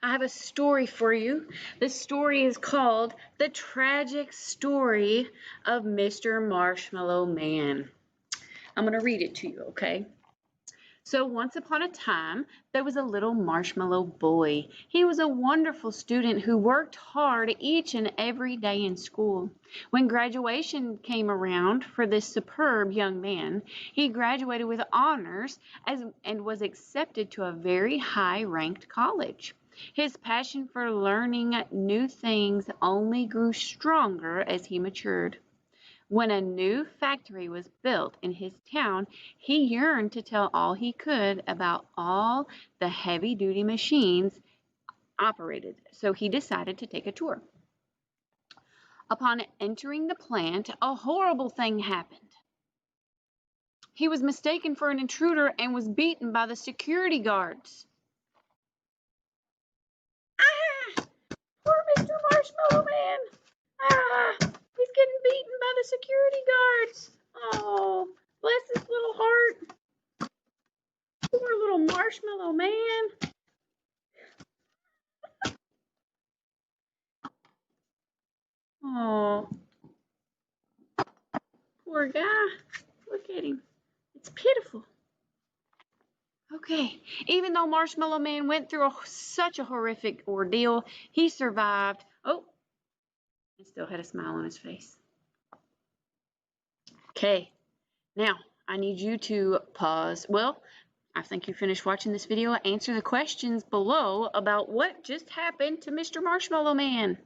I have a story for you. The story is called The Tragic Story of Mr. Marshmallow Man. I'm going to read it to you, okay? So once upon a time, there was a little marshmallow boy. He was a wonderful student who worked hard each and every day in school. When graduation came around for this superb young man, he graduated with honors and was accepted to a very high-ranked college. His passion for learning new things only grew stronger as he matured. When a new factory was built in his town, he yearned to tell all he could about all the heavy-duty machines operated, so he decided to take a tour. Upon entering the plant, a horrible thing happened. He was mistaken for an intruder and was beaten by the security guards. Ah! Poor Mr. Marshmallow Man! Ah! He's getting beaten by the security guards. Oh, bless his little heart. Poor little Marshmallow Man. Oh, poor guy. Look at him. It's pitiful. Okay, even though Marshmallow Man went through such a horrific ordeal, he survived. Oh, and still had a smile on his face. Okay, now I need you to pause. Well, I think you finished watching this video. Answer the questions below about what just happened to Mr. Marshmallow Man.